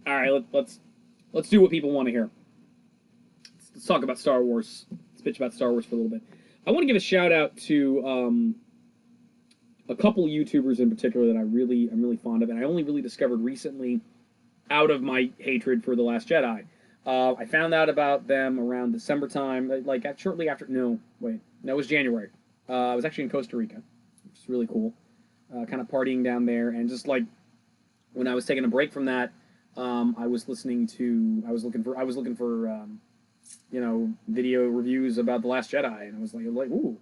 All right, let's do what people want to hear. Let's talk about Star Wars. Let's bitch about Star Wars for a little bit. I want to give a shout out to a couple YouTubers in particular that I'm really fond of, and I only really discovered recently out of my hatred for The Last Jedi. I found out about them around December time, like shortly after. No, wait, no, it was January. I was actually in Costa Rica, which is really cool. Kind of partying down there, and just like when I was taking a break from that, I was listening to. I was looking for video reviews about The Last Jedi, and I was like, ooh,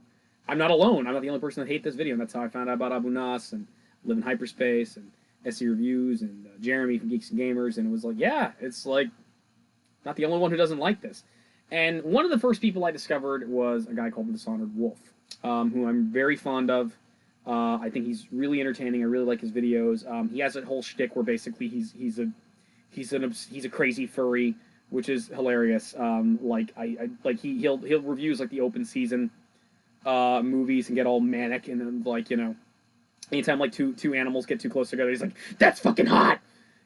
I'm not alone. I'm not the only person that hates this video, and that's how I found out about Abu Nas and Live in Hyperspace and SE Reviews and Jeremy from Geeks and Gamers, and it was like, yeah, it's like not the only one who doesn't like this. And one of the first people I discovered was a guy called The Dishonored Wolf, who I'm very fond of. I think he's really entertaining. I really like his videos. He has a whole shtick where basically he's a crazy furry, which is hilarious. He'll reviews like the open season movies and get all manic, and then anytime like two animals get too close together, he's like, that's fucking hot,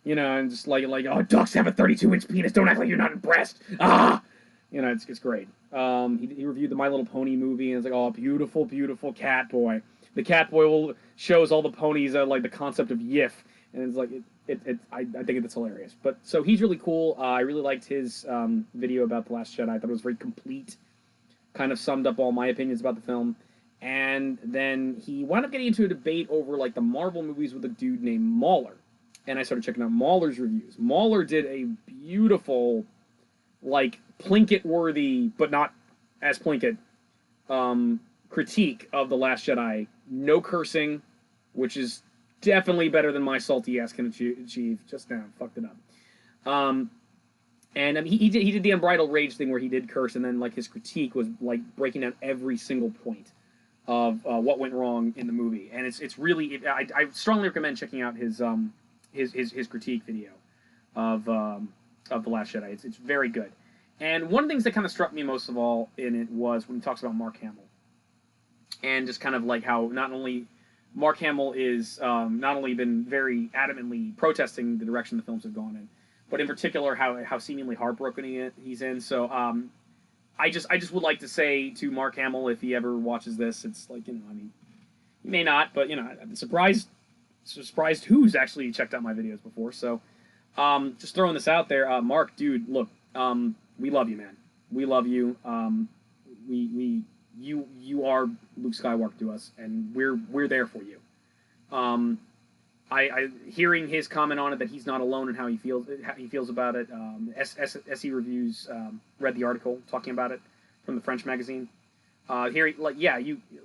and just like oh, ducks have a 32-inch penis, don't act like you're not impressed. It's great. He reviewed the My Little Pony movie, and it's like, oh, beautiful cat boy. The cat boy shows all the ponies like the concept of yiff, and it's like I think it's hilarious. But so he's really cool. I really liked his video about The Last Jedi. I thought it was very complete. Kind of summed up all my opinions about the film. And then he wound up getting into a debate over like the Marvel movies with a dude named Mauler. And I started checking out Mauler's reviews. Mauler did a beautiful, like Plinkett-worthy, but not as Plinkett, critique of The Last Jedi. No cursing, which is definitely better than my salty ass can achieve. Just now, fucked it up. He did the Unbridled Rage thing where he did curse, and then like his critique was like breaking down every single point of what went wrong in the movie, and it's really I strongly recommend checking out his critique video of The Last Jedi. It's very good. And one of the things that kind of struck me most of all in it was when he talks about Mark Hamill, and just kind of like how not only Mark Hamill is not only been very adamantly protesting the direction the films have gone in, but in particular how seemingly heartbroken he's in. So I just would like to say to Mark Hamill, if he ever watches this, it's like, he may not, but I'm surprised who's actually checked out my videos before. So just throwing this out there, Mark, dude, look, we love you, man. We love you. You are Luke Skywalker to us, and we're there for you. I hearing his comment on it, that he's not alone in how he feels about it. SE Reviews read the article talking about it from the French magazine.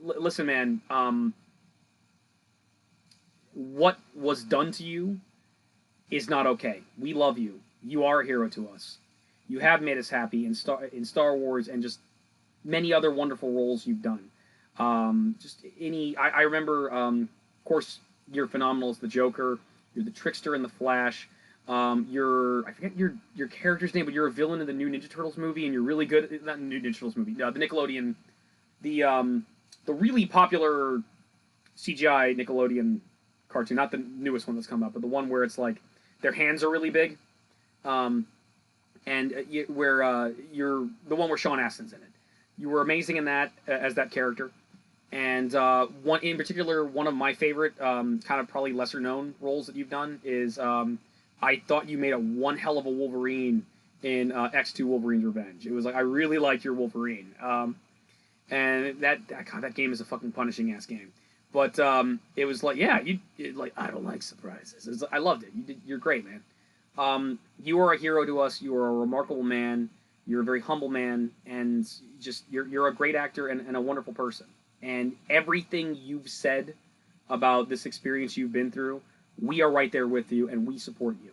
Listen, man. What was done to you is not okay. We love you. You are a hero to us. You have made us happy in Star Wars and just many other wonderful roles you've done. I remember, of course, you're phenomenal as the Joker. You're the trickster in the Flash. I forget your character's name, but you're a villain in the new Ninja Turtles movie, and you're really good. Not the new Ninja Turtles movie, the Nickelodeon, the really popular CGI Nickelodeon cartoon, not the newest one that's come up, but the one where it's like their hands are really big, where you're the one where Sean Astin's in it. You were amazing in that as that character. And one in particular, one of my favorite, kind of probably lesser known roles that you've done is I thought you made one hell of a Wolverine in X2 Wolverine's Revenge. It was like, I really liked your Wolverine. And that game is a fucking punishing ass game. But it was like, yeah, I don't like surprises. I loved it. You're great, man. You are a hero to us. You are a remarkable man. You're a very humble man, and just you're a great actor and a wonderful person. And everything you've said about this experience you've been through, we are right there with you, and we support you.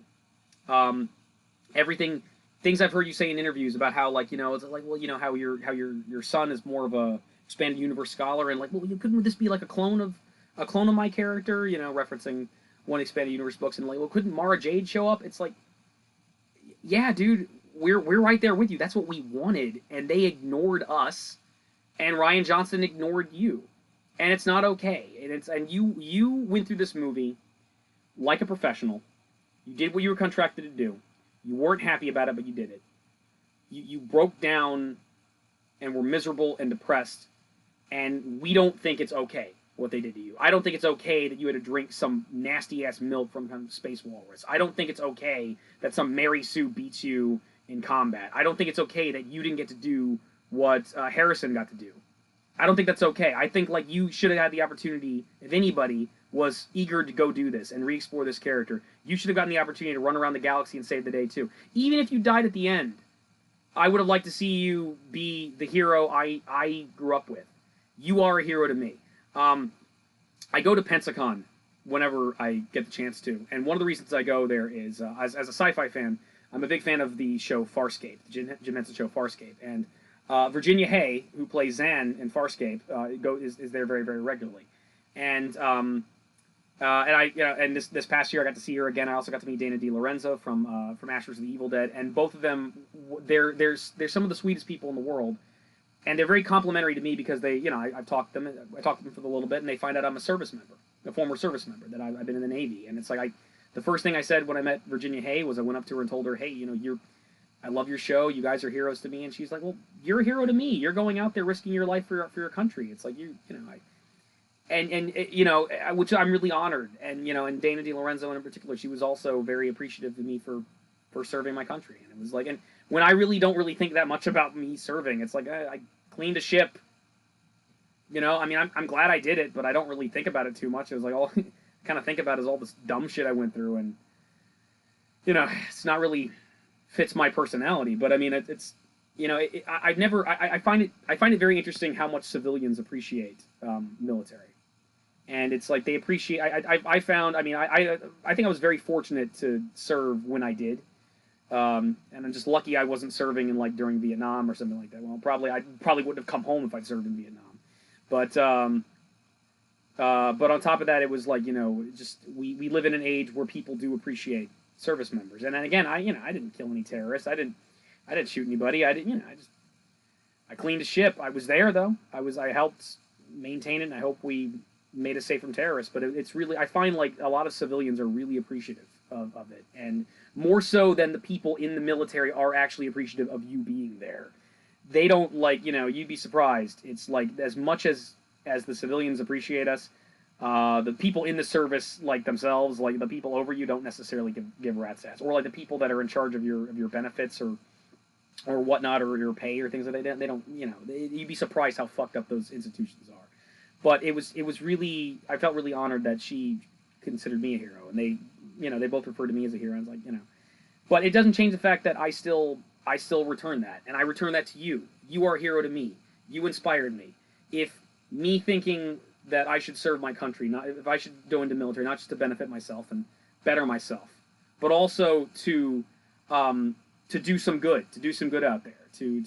Things I've heard you say in interviews about how it's like, well, how your son is more of a expanded universe scholar, and like, well, couldn't this be like a clone of my character? Referencing one expanded universe books, and like, well, couldn't Mara Jade show up? It's like, yeah, dude. We're right there with you. That's what we wanted, and they ignored us, and Rian Johnson ignored you, and it's not okay. And you went through this movie like a professional. You did what you were contracted to do. You weren't happy about it, but you did it. You broke down and were miserable and depressed, and we don't think it's okay what they did to you. I don't think it's okay that you had to drink some nasty-ass milk from kind of space walrus. I don't think it's okay that some Mary Sue beats you in combat. I don't think it's okay that you didn't get to do what Harrison got to do. I don't think that's okay. I think like you should have had the opportunity, if anybody was eager to go do this and re-explore this character, you should have gotten the opportunity to run around the galaxy and save the day too. Even if you died at the end, I would have liked to see you be the hero I grew up with. You are a hero to me. I go to Pensacon whenever I get the chance to, and one of the reasons I go there is, as a sci-fi fan, I'm a big fan of the show Farscape, the Jim Henson show Farscape, and Virginia Hay, who plays Zan in Farscape, is there very, very regularly, and this past year I got to see her again. I also got to meet Dana DiLorenzo from Masters of the Evil Dead, and both of them, they're some of the sweetest people in the world, and they're very complimentary to me because they, I've talked to them for a little bit, and they find out I'm a service member, a former service member, that I've been in the Navy, and it's like the first thing I said when I met Virginia Hay was I went up to her and told her, hey, I love your show. You guys are heroes to me. And she's like, well, you're a hero to me. You're going out there risking your life for your country. It's like, which I'm really honored. And, and Dana DiLorenzo in particular, she was also very appreciative of me for serving my country. And it was like, and when I really don't really think that much about me serving, it's like, I cleaned a ship, I'm glad I did it, but I don't really think about it too much. It was like, all I kind of think about is all this dumb shit I went through. And, it's not really fits my personality, but I mean, it's I find it very interesting how much civilians appreciate military, and it's like they appreciate. I found. I mean, I think I was very fortunate to serve when I did, and I'm just lucky I wasn't serving in like during Vietnam or something like that. Well, I probably wouldn't have come home if I'd served in Vietnam, but on top of that, it was like just we live in an age where people do appreciate service members. And then again, I didn't kill any terrorists. I didn't shoot anybody. I cleaned a ship. I was there though. I helped maintain it, and I hope we made it safe from terrorists. But it's really, I find like a lot of civilians are really appreciative of it, and more so than the people in the military are actually appreciative of you being there. They don't you'd be surprised. It's like as much as the civilians appreciate us, the people in the service, like themselves, like the people over you, don't necessarily give rat's ass, or like the people that are in charge of your benefits or whatnot, or your pay or things like that. They don't, you'd be surprised how fucked up those institutions are. But it was really, I felt really honored that she considered me a hero, and they both referred to me as a hero. I was like, but it doesn't change the fact that I still return that, and I return that to you. You are a hero to me. You inspired me. If me thinking that I should serve my country, not if I should go into military, not just to benefit myself and better myself, but also to do some good, out there, to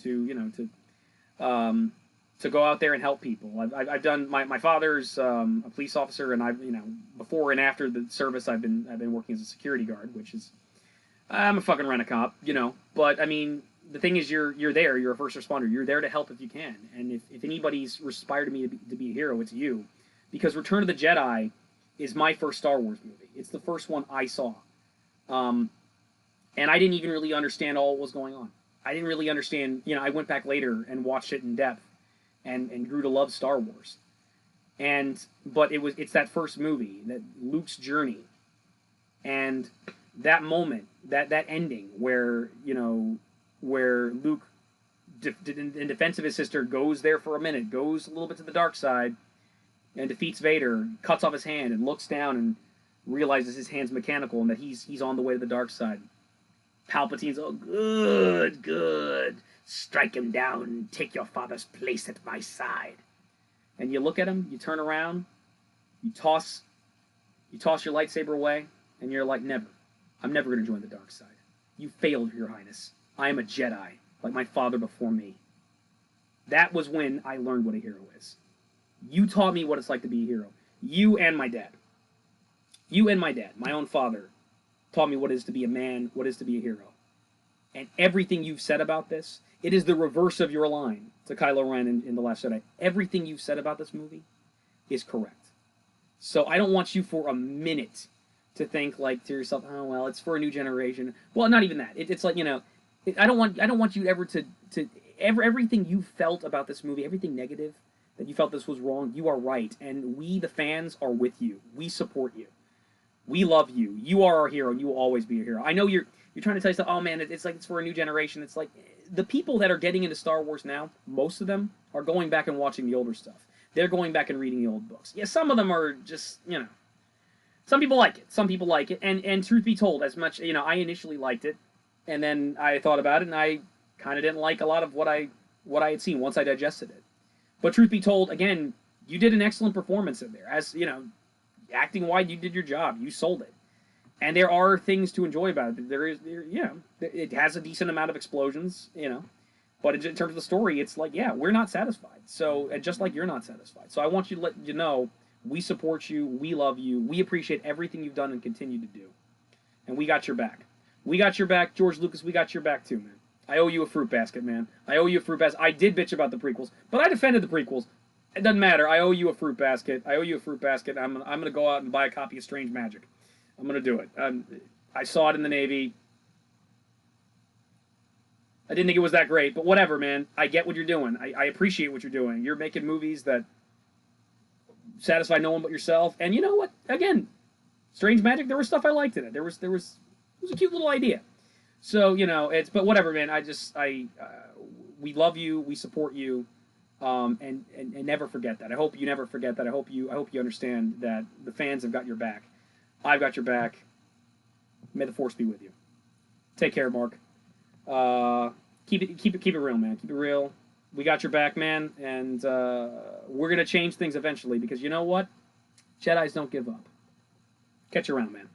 go out there and help people. I've done my father's a police officer, and I've before and after the service I've been working as a security guard, which is I'm a fucking rent-a-cop, but I mean, the thing is, you're there. You're a first responder. You're there to help if you can. And if anybody's inspired me to be a hero, it's you. Because Return of the Jedi is my first Star Wars movie. It's the first one I saw. And I didn't even really understand all what was going on. I didn't really understand. I went back later and watched it in depth, and grew to love Star Wars. But it's that first movie, that Luke's journey, and that moment, that ending where Luke, in defense of his sister, goes there for a minute, goes a little bit to the dark side, and defeats Vader, cuts off his hand, and looks down and realizes his hand's mechanical and that he's on the way to the dark side. Palpatine's, oh, good. Strike him down and take your father's place at my side. And you look at him, you turn around, you toss your lightsaber away, and you're like, never. I'm never going to join the dark side. You failed, Your Highness. I am a Jedi, like my father before me. That was when I learned what a hero is. You taught me what it's like to be a hero. You and my dad. My own father, taught me what it is to be a man, what it is to be a hero. And everything you've said about this, it is the reverse of your line to Kylo Ren in The Last Jedi. Everything you've said about this movie is correct. So I don't want you for a minute to think like to yourself, oh well, it's for a new generation. Well, not even that. It's like, I don't want you ever to everything you felt about this movie, everything negative that you felt this was wrong. You are right, and we the fans are with you. We support you. We love you. You are our hero, and you will always be a hero. I know you're trying to tell yourself, oh man, it's like it's for a new generation. It's like the people that are getting into Star Wars now, most of them are going back and watching the older stuff. They're going back and reading the old books. Yeah, some of them are just, some people like it. Some people like it. And truth be told, as much, I initially liked it, and then I thought about it, and I kind of didn't like a lot of what I had seen once I digested it. But truth be told, again, you did an excellent performance in there. As, acting wide, you did your job. You sold it. And there are things to enjoy about it. It has a decent amount of explosions, But in terms of the story, it's like, yeah, we're not satisfied. So, just like you're not satisfied. So I want you to let you know, we support you, we love you, we appreciate everything you've done and continue to do. And we got your back. We got your back, George Lucas, we got your back too, man. I owe you a fruit basket, man. I owe you a fruit basket. I did bitch about the prequels, but I defended the prequels. It doesn't matter. I owe you a fruit basket. I owe you a fruit basket. I'm gonna go out and buy a copy of Strange Magic. I'm gonna do it. I saw it in the Navy. I didn't think it was that great, but whatever, man. I get what you're doing. I appreciate what you're doing. You're making movies that satisfy no one but yourself. And you know what? Again, Strange Magic, there was stuff I liked in it. It was a cute little idea. So, but whatever, man. We love you, we support you, and never forget that. I hope you never forget that. I hope you understand that the fans have got your back. I've got your back. May the Force be with you. Take care, Mark. Keep it real, man. Keep it real. We got your back, man, and we're gonna change things eventually because you know what? Jedis don't give up. Catch you around, man.